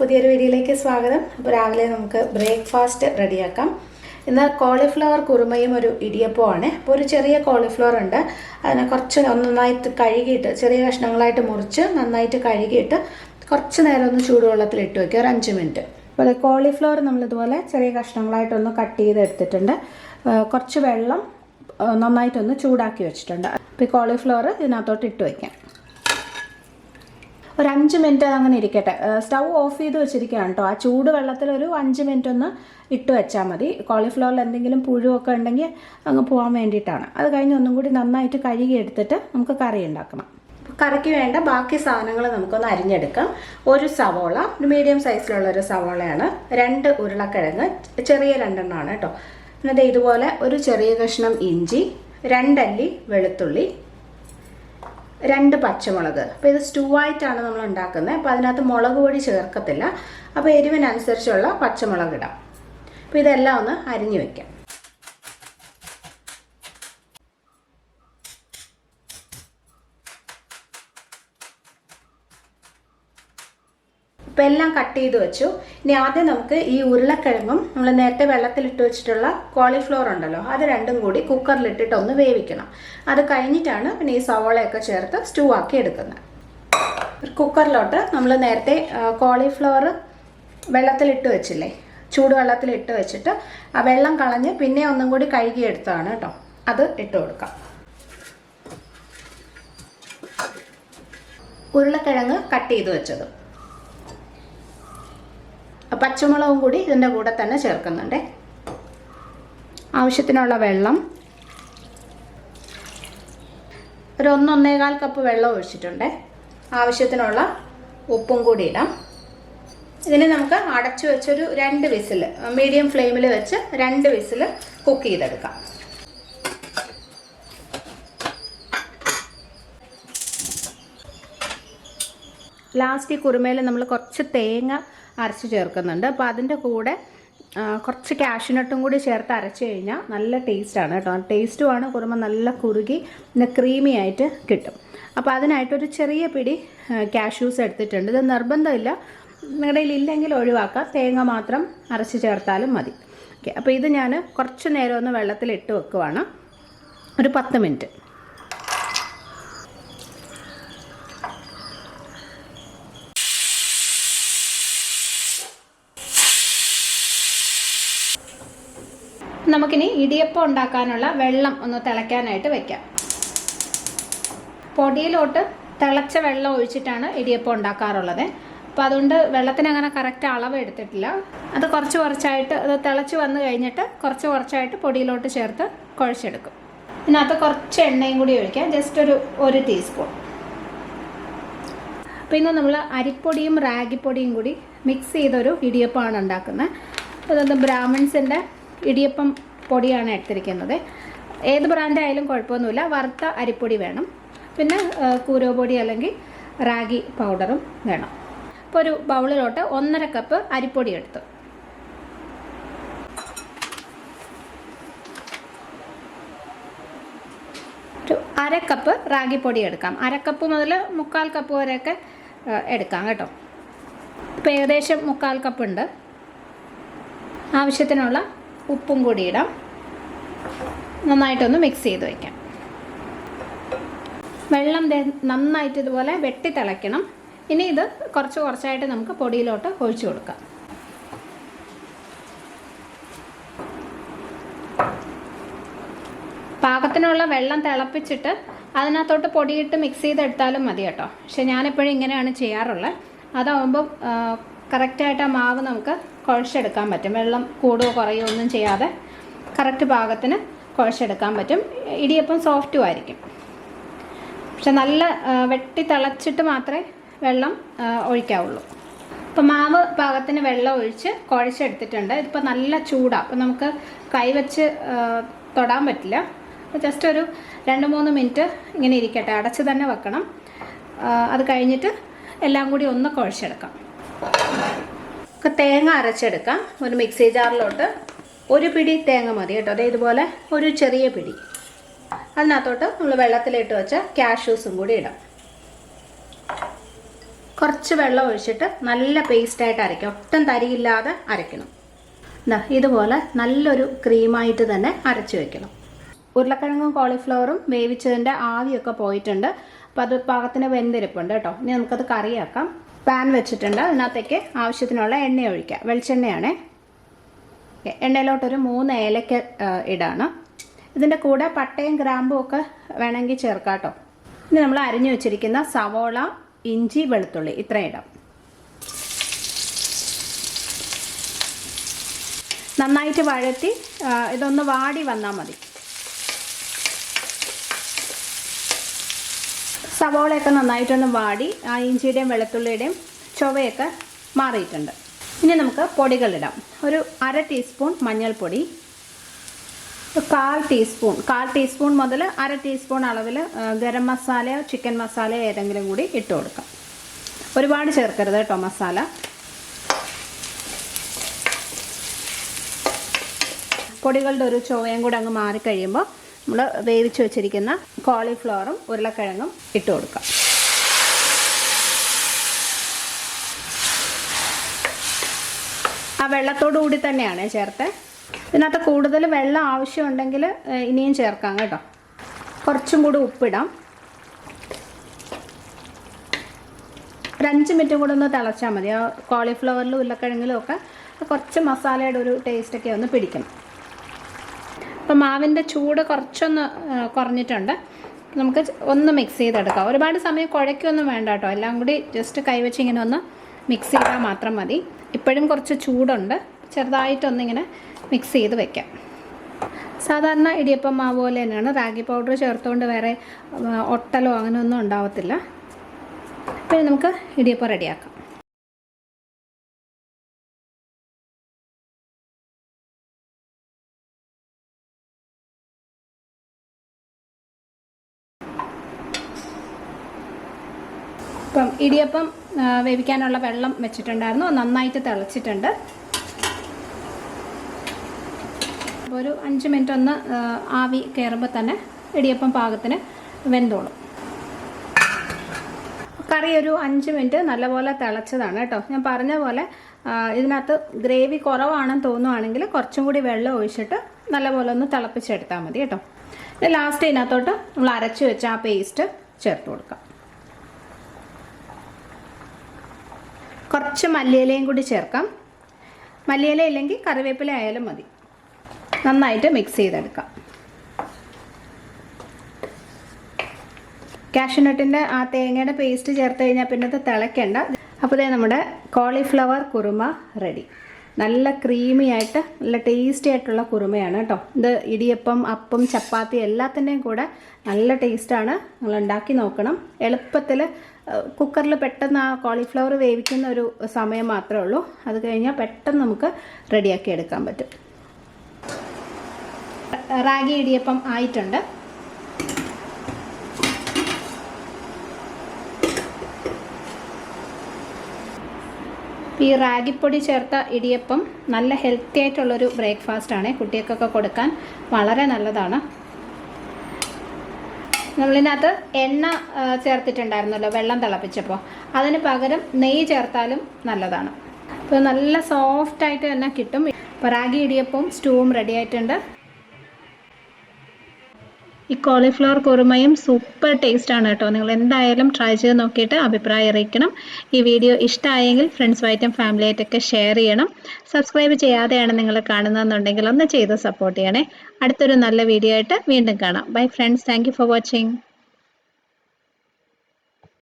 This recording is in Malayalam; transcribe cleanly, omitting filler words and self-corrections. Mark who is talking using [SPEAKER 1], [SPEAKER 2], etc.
[SPEAKER 1] പുതിയൊരു വീഡിയോയിലേക്ക് സ്വാഗതം. അപ്പോൾ രാവിലെ നമുക്ക് ബ്രേക്ക്ഫാസ്റ്റ് റെഡിയാക്കാം. ഇന്ന് കോളിഫ്ലവർ കുറുമയും ഒരു ഇടിയപ്പമാണ്. അപ്പോൾ ഒരു ചെറിയ കോളിഫ്ലവർ ഉണ്ട്, അതിനെ കുറച്ച് നന്നായിട്ട് കഴുകിയിട്ട് ചെറിയ കഷ്ണങ്ങളായിട്ട് മുറിച്ച് നന്നായിട്ട് കഴുകിയിട്ട് കുറച്ച് നേരം ഒന്ന് ചൂടുവെള്ളത്തിൽ ഇട്ട് വയ്ക്കുക, ഒരു 5 മിനിറ്റ്. അപ്പോൾ അത് കോളിഫ്ലവർ നമ്മളിതുപോലെ ചെറിയ കഷ്ണങ്ങളായിട്ടൊന്ന് കട്ട് ചെയ്തെടുത്തിട്ടുണ്ട്. കുറച്ച് വെള്ളം നന്നായിട്ടൊന്ന് ചൂടാക്കി വെച്ചിട്ടുണ്ട്. അപ്പോൾ ഈ കോളിഫ്ലവർ ഇതിനകത്തോട്ട് ഇട്ട് വയ്ക്കാം. ഒരു 5 മിനിറ്റ് അങ്ങനെ ഇരിക്കട്ടെ. സ്റ്റൗ ഓഫ് ചെയ്ത് വെച്ചിരിക്കുകയാണ് കേട്ടോ. ആ ചൂട് വെള്ളത്തിൽ ഒരു 5 മിനിറ്റ് ഒന്ന് ഇട്ട് വെച്ചാൽ മതി. കോളിഫ്ലവറിൽ എന്തെങ്കിലും പുഴുവൊക്കെ ഉണ്ടെങ്കിൽ അങ്ങ് പോകാൻ വേണ്ടിയിട്ടാണ്. അത് കഴിഞ്ഞ് ഒന്നും കൂടി നന്നായിട്ട് കഴുകി എടുത്തിട്ട് നമുക്ക് കറി ഉണ്ടാക്കണം. കറിക്ക് വേണ്ട ബാക്കി സാധനങ്ങൾ നമുക്കൊന്ന് അരിഞ്ഞെടുക്കാം. ഒരു സവോള, ഒരു മീഡിയം സൈസിലുള്ളൊരു സവോളയാണ്. 2 ഉരുളക്കിഴങ്ങ്, ചെറിയ 2 എണ്ണമാണ് കേട്ടോ. എന്നിട്ട് ഇതുപോലെ ഒരു ചെറിയ കഷ്ണം ഇഞ്ചി, 2 അല്ലി വെളുത്തുള്ളി, 2 പച്ചമുളക്. അപ്പോൾ ഇത് സ്റ്റൂ ആയിട്ടാണ് നമ്മൾ ഉണ്ടാക്കുന്നത്. അപ്പോൾ അതിനകത്ത് മുളക് പൊടി ചേർക്കത്തില്ല. അപ്പോൾ എരിവിനനുസരിച്ചുള്ള പച്ചമുളക് ഇടാം. അപ്പോൾ ഇതെല്ലാം ഒന്ന് അരിഞ്ഞു വെക്കാം. ഇപ്പോൾ എല്ലാം കട്ട് ചെയ്ത് വെച്ചു. ഇനി ആദ്യം നമുക്ക് ഈ ഉരുളക്കിഴങ്ങും നമ്മൾ നേരത്തെ വെള്ളത്തിലിട്ട് വെച്ചിട്ടുള്ള കോളിഫ്ലവർ ഉണ്ടല്ലോ, അത് രണ്ടും കൂടി കുക്കറിലിട്ടിട്ട് ഒന്ന് വേവിക്കണം. അത് കഴിഞ്ഞിട്ടാണ് പിന്നെ ഈ സവോളയൊക്കെ ചേർത്ത് സ്റ്റൂ ആക്കി എടുക്കുന്നത്. കുക്കറിലോട്ട് നമ്മൾ നേരത്തെ കോളിഫ്ലവർ വെള്ളത്തിലിട്ട് വെച്ചില്ലേ, ചൂടുവെള്ളത്തിലിട്ട് വെച്ചിട്ട് ആ വെള്ളം കളഞ്ഞ് പിന്നെ ഒന്നും കൂടി കഴുകിയെടുത്തതാണ് കേട്ടോ. അത് ഇട്ട് കൊടുക്കാം. ഉരുളക്കിഴങ്ങ് കട്ട് ചെയ്ത് വെച്ചത്, പച്ചമുളകും കൂടി ഇതിൻ്റെ കൂടെ തന്നെ ചേർക്കുന്നുണ്ട്. ആവശ്യത്തിനുള്ള വെള്ളം, ഒരു 1-1.25 കപ്പ് വെള്ളം ഒഴിച്ചിട്ടുണ്ട്. ആവശ്യത്തിനുള്ള ഉപ്പും കൂടി ഇടാം. ഇതിന് നമുക്ക് അടച്ചു വെച്ചൊരു 2 വിസിൽ, മീഡിയം ഫ്ലെയിമിൽ വെച്ച് 2 വിസിൽ കുക്ക് ചെയ്തെടുക്കാം. ലാസ്റ്റ് ഈ കുറുമയിൽ നമ്മൾ കുറച്ച് തേങ്ങ അരച്ച് ചേർക്കുന്നുണ്ട്. അപ്പോൾ അതിൻ്റെ കൂടെ കുറച്ച് കാഷ്യൂനട്ടും കൂടി ചേർത്ത് അരച്ച് കഴിഞ്ഞാൽ നല്ല ടേസ്റ്റാണ് കേട്ടോ. ടേസ്റ്റുമാണ്, കുറുമ നല്ല കുറുകി പിന്നെ ക്രീമി ആയിട്ട് കിട്ടും. അപ്പോൾ അതിനായിട്ടൊരു ചെറിയ പിടി കാഷ്യൂസ് എടുത്തിട്ടുണ്ട്. ഇത് നിർബന്ധമില്ല, നിങ്ങളുടെ കയ്യിൽ ഇല്ലെങ്കിൽ ഒഴിവാക്കാം. തേങ്ങ മാത്രം അരച്ച് ചേർത്താലും മതി. ഓക്കെ, അപ്പോൾ ഇത് ഞാൻ കുറച്ച് നേരം ഒന്ന് വെള്ളത്തിലിട്ട് വെക്കുവാണ്, ഒരു 10 മിനിറ്റ്. നമുക്കിനി ഇടിയപ്പം ഉണ്ടാക്കാനുള്ള വെള്ളം ഒന്ന് തിളയ്ക്കാനായിട്ട് വെക്കാം. പൊടിയിലോട്ട് തിളച്ച വെള്ളം ഒഴിച്ചിട്ടാണ് ഇടിയപ്പം ഉണ്ടാക്കാറുള്ളത്. അപ്പോൾ അതുകൊണ്ട് വെള്ളത്തിന് അങ്ങനെ കറക്റ്റ് അളവ് എടുത്തിട്ടില്ല. അത് കുറച്ചായിട്ട് അത് തിളച്ച് വന്നു കഴിഞ്ഞിട്ട് കുറച്ചായിട്ട് പൊടിയിലോട്ട് ചേർത്ത് കുഴച്ചെടുക്കും. ഇതിനകത്ത് കുറച്ച് എണ്ണയും കൂടി ഒഴിക്കാം, ജസ്റ്റ് ഒരു 1 ടീസ്പൂൺ. അപ്പോൾ ഇന്ന് നമ്മൾ അരിപ്പൊടിയും റാഗിപ്പൊടിയും കൂടി മിക്സ് ചെയ്തൊരു ഇടിയപ്പമാണ് ഉണ്ടാക്കുന്നത്. അതൊന്ന് ബ്രാഹ്മിൺസിൻ്റെ ഇടിയപ്പം പൊടിയാണ് എടുത്തിരിക്കുന്നത്. ഏത് ബ്രാൻഡ് ആയാലും കുഴപ്പമൊന്നുമില്ല, വറുത്ത അരിപ്പൊടി വേണം. പിന്നെ കൂരോപൊടി അല്ലെങ്കിൽ റാഗി പൗഡറും വേണം. അപ്പോൾ ഒരു ബൗളിലോട്ട് 1.5 കപ്പ് അരിപ്പൊടി എടുത്തു. ഒരു 1/2 കപ്പ് റാഗിപ്പൊടി എടുക്കാം. 1/2 കപ്പ് മുതൽ 3/4 കപ്പ് വരെയൊക്കെ എടുക്കാം കേട്ടോ. ഇപ്പോൾ ഏകദേശം 3/4 കപ്പ് ഉണ്ട്. ആവശ്യത്തിനുള്ള ഉപ്പും കൂടി ഇടാം. നന്നായിട്ടൊന്ന് മിക്സ് ചെയ്ത് വയ്ക്കാം. വെള്ളം നന്നായിട്ട് ഇതുപോലെ വെട്ടി തിളയ്ക്കണം. ഇനി ഇത് കുറച്ചായിട്ട് നമുക്ക് പൊടിയിലോട്ട് ഒഴിച്ചു കൊടുക്കാം. പാകത്തിനുള്ള വെള്ളം തിളപ്പിച്ചിട്ട് അതിനകത്തോട്ട് പൊടിയിട്ട് മിക്സ് ചെയ്തെടുത്താലും മതി കേട്ടോ. പക്ഷെ ഞാനെപ്പോഴും ഇങ്ങനെയാണ് ചെയ്യാറുള്ളത്. അതാവുമ്പം കറക്റ്റായിട്ട് ആ മാവ് നമുക്ക് കുഴച്ചെടുക്കാൻ പറ്റും. വെള്ളം കൂടുകയോ കുറയോ ഒന്നും ചെയ്യാതെ കറക്റ്റ് പാകത്തിന് കുഴച്ചെടുക്കാൻ പറ്റും. ഇടിയപ്പം സോഫ്റ്റും ആയിരിക്കും. പക്ഷെ നല്ല വെട്ടി തിളച്ചിട്ട് മാത്രമേ വെള്ളം ഒഴിക്കാവുള്ളൂ. ഇപ്പോൾ മാവ് പാകത്തിന് വെള്ളം ഒഴിച്ച് കുഴച്ചെടുത്തിട്ടുണ്ട്. ഇതിപ്പോൾ നല്ല ചൂടാണ്. അപ്പോൾ നമുക്ക് കൈവച്ച് തൊടാൻ പറ്റില്ല. ജസ്റ്റ് ഒരു 2-3 മിനിറ്റ് ഇങ്ങനെ ഇരിക്കട്ടെ, അടച്ച് തന്നെ വെക്കണം. അത് കഴിഞ്ഞിട്ട് എല്ലാം കൂടി ഒന്ന് കുഴച്ചെടുക്കാം. തേങ്ങ അരച്ചെടുക്കാം. ഒരു മിക്സി ജാറിലോട്ട് 1 പിടി തേങ്ങ മതി കേട്ടോ. അതേ ഇതുപോലെ ഒരു ചെറിയ പിടി. അതിനകത്തോട്ട് നമ്മൾ വെള്ളത്തിലിട്ട് വെച്ച കാഷ്യൂസും കൂടി ഇടാം. കുറച്ച് വെള്ളം ഒഴിച്ചിട്ട് നല്ല പേസ്റ്റായിട്ട് അരയ്ക്കാം. ഒട്ടും തരിയില്ലാതെ അരയ്ക്കണം. ഇതുപോലെ നല്ലൊരു ക്രീമായിട്ട് തന്നെ അരച്ച് വെക്കണം. ഉരുളക്കിഴങ്ങും കോളിഫ്ലവറും വേവിച്ചതിൻ്റെ ആവിയൊക്കെ പോയിട്ടുണ്ട്. അപ്പോൾ അത് പാകത്തിന് വെന്തിരിപ്പുണ്ട് കേട്ടോ. ഇനി നമുക്കത് കറിയാക്കാം. പാൻ വെച്ചിട്ടുണ്ട്. അതിനകത്തേക്ക് ആവശ്യത്തിനുള്ള എണ്ണ ഒഴിക്കാം. വെളിച്ചെണ്ണയാണേ. എണ്ണയിലോട്ടൊരു 3 ഏലക്ക ഇടാണ്. ഇതിൻ്റെ കൂടെ പട്ടയും ഗ്രാമ്പും ഒക്കെ വേണമെങ്കിൽ ചേർക്കാം കേട്ടോ. ഇനി നമ്മൾ അരിഞ്ഞു വെച്ചിരിക്കുന്ന സവോള, ഇഞ്ചി, വെളുത്തുള്ളി ഇത്രയും ഇടാം. നന്നായിട്ട് വഴറ്റി ഇതൊന്ന് വാടി വന്നാൽ മതി. സവോളയൊക്കെ നന്നായിട്ടൊന്ന് വാടി ആ ഇഞ്ചിയുടെയും വെളുത്തുള്ളിയുടെയും ചുവയൊക്കെ മാറിയിട്ടുണ്ട്. ഇനി നമുക്ക് പൊടികളിടാം. ഒരു 1/2 ടീസ്പൂൺ മഞ്ഞൾപ്പൊടി, 1/4 ടീസ്പൂൺ മുതൽ 1/2 ടീസ്പൂൺ അളവിൽ ഗരം മസാലയോ ചിക്കൻ മസാലയോ ഏതെങ്കിലും കൂടി ഇട്ട് കൊടുക്കാം. ഒരുപാട് ചേർക്കരുത് കേട്ടോ മസാല. പൊടികളുടെ ഒരു ചുവയും കൂടെ അങ്ങ് മാറിക്കഴിയുമ്പോൾ നമ്മൾ വേവിച്ച് വെച്ചിരിക്കുന്ന കോളിഫ്ലവറും ഉരുളക്കിഴങ്ങും ഇട്ട് കൊടുക്കാം. ആ വെള്ളത്തോടു കൂടി തന്നെയാണ് ചേർത്ത്. ഇതിനകത്ത് കൂടുതൽ വെള്ളം ആവശ്യമുണ്ടെങ്കിൽ ഇനിയും ചേർക്കാം കേട്ടോ. കുറച്ചും കൂടി ഉപ്പിടാം. ഒരു 5 മിനിറ്റും കൂടെ ഒന്ന് തിളച്ചാൽ മതി. ആ കോളിഫ്ലവറിലും ഉരുളക്കിഴങ്ങിലും ഒക്കെ കുറച്ച് മസാലയുടെ ഒരു ടേസ്റ്റൊക്കെ ഒന്ന് പിടിക്കണം. അപ്പോൾ മാവിൻ്റെ ചൂട് കുറച്ചൊന്ന് കുറഞ്ഞിട്ടുണ്ട്. നമുക്ക് ഒന്ന് മിക്സ് ചെയ്തെടുക്കാം. ഒരുപാട് സമയം കുഴയ്ക്കൊന്നും വേണ്ട കേട്ടോ. എല്ലാം കൂടി ജസ്റ്റ് കൈവച്ച് ഇങ്ങനെ ഒന്ന് മിക്സ് ചെയ്താൽ മാത്രം മതി. ഇപ്പോഴും കുറച്ച് ചൂടുണ്ട്. ചെറുതായിട്ടൊന്നിങ്ങനെ മിക്സ് ചെയ്ത് വെക്കാം. സാധാരണ ഇടിയപ്പം മാവ് പോലെ തന്നെയാണ്. റാഗി പൗഡർ ചേർത്തുകൊണ്ട് വേറെ ഒട്ടലോ അങ്ങനെയൊന്നും ഉണ്ടാവത്തില്ല. പിന്നെ നമുക്ക് ഇടിയപ്പം റെഡിയാക്കാം. ഇപ്പം ഇടിയപ്പം വേവിക്കാനുള്ള വെള്ളം വെച്ചിട്ടുണ്ടായിരുന്നു. നന്നായിട്ട് തിളച്ചിട്ടുണ്ട്. അപ്പോൾ ഒരു 5 മിനിറ്റ് ഒന്ന് ആവി കയറുമ്പോൾ തന്നെ ഇടിയപ്പം പാകത്തിന് വെന്തോളും. കറി ഒരു 5 മിനിറ്റ് നല്ലപോലെ തിളച്ചതാണ് കേട്ടോ. ഞാൻ പറഞ്ഞ പോലെ ഇതിനകത്ത് ഗ്രേവി കുറവാണെന്ന് തോന്നുവാണെങ്കിൽ കുറച്ചും കൂടി വെള്ളം ഒഴിച്ചിട്ട് നല്ലപോലെ ഒന്ന് തിളപ്പിച്ചെടുത്താൽ മതി കേട്ടോ. ലാസ്റ്റ് ഇതിനകത്തോട്ട് നമ്മൾ അരച്ച് വെച്ച ആ പേസ്റ്റ് ചേർത്ത് കൊടുക്കാം. കുറച്ച് മല്ലിയിലയും കൂടി ചേർക്കാം. മല്ലിയില ഇല്ലെങ്കിൽ കറിവേപ്പില ആയാലും മതി. നന്നായിട്ട് മിക്സ് ചെയ്തെടുക്കാം. കാഷ്യൂനട്ടിൻ്റെ ആ തേങ്ങയുടെ പേസ്റ്റ് ചേർത്ത് കഴിഞ്ഞാൽ പിന്നെ അത് തിളയ്ക്കേണ്ട. അപ്പോൾ നമ്മുടെ കോളിഫ്ലവർ കുറുമ റെഡി. നല്ല ക്രീമി ആയിട്ട് നല്ല ടേസ്റ്റി ആയിട്ടുള്ള കുറുമയാണ് കേട്ടോ. ഇത് ഇടിയപ്പം, അപ്പം, ചപ്പാത്തി എല്ലാത്തിൻ്റെയും കൂടെ നല്ല ടേസ്റ്റാണ്. നിങ്ങൾ ഉണ്ടാക്കി നോക്കണം. എളുപ്പത്തിൽ കുക്കറിൽ പെട്ടെന്ന് ആ കോളിഫ്ലവർ വേവിക്കുന്ന ഒരു സമയം മാത്രമേ ഉള്ളൂ. അത് കഴിഞ്ഞാൽ പെട്ടെന്ന് നമുക്ക് റെഡിയാക്കി എടുക്കാൻ പറ്റും. റാഗി ഇടിയപ്പം ആയിട്ടുണ്ട്. ഈ റാഗിപ്പൊടി ചേർത്ത ഇടിയപ്പം നല്ല ഹെൽത്തി ആയിട്ടുള്ളൊരു ബ്രേക്ക്ഫാസ്റ്റാണ്. കുട്ടികൾക്കൊക്കെ കൊടുക്കാൻ വളരെ നല്ലതാണ്. നമ്മളിനകത്ത് എണ്ണ ചേർത്തിട്ടുണ്ടായിരുന്നല്ലോ വെള്ളം തിളപ്പിച്ചപ്പോൾ. അതിന് പകരം നെയ്യ് ചേർത്താലും നല്ലതാണ്. അപ്പോൾ നല്ല സോഫ്റ്റായിട്ട് തന്നെ കിട്ടും. ഇപ്പോൾ റാഗി ഇടിയപ്പവും സ്റ്റൂവും റെഡി ആയിട്ടുണ്ട്. ഈ കോളിഫ്ലവർ കുറുമയും സൂപ്പർ ടേസ്റ്റാണ് കേട്ടോ. നിങ്ങൾ എന്തായാലും ട്രൈ ചെയ്ത് നോക്കിയിട്ട് അഭിപ്രായം അറിയിക്കണം. ഈ വീഡിയോ ഇഷ്ടമായെങ്കിൽ ഫ്രണ്ട്സുമായിട്ടും ഫാമിലിയായിട്ടൊക്കെ ഷെയർ ചെയ്യണം. സബ്സ്ക്രൈബ് ചെയ്യാതെയാണ് നിങ്ങൾ കാണുന്നതെന്നുണ്ടെങ്കിൽ ഒന്ന് ചെയ്ത് സപ്പോർട്ട് ചെയ്യണേ. അടുത്തൊരു നല്ല വീഡിയോ ആയിട്ട് വീണ്ടും കാണാം. Bye friends. Thank you for watching.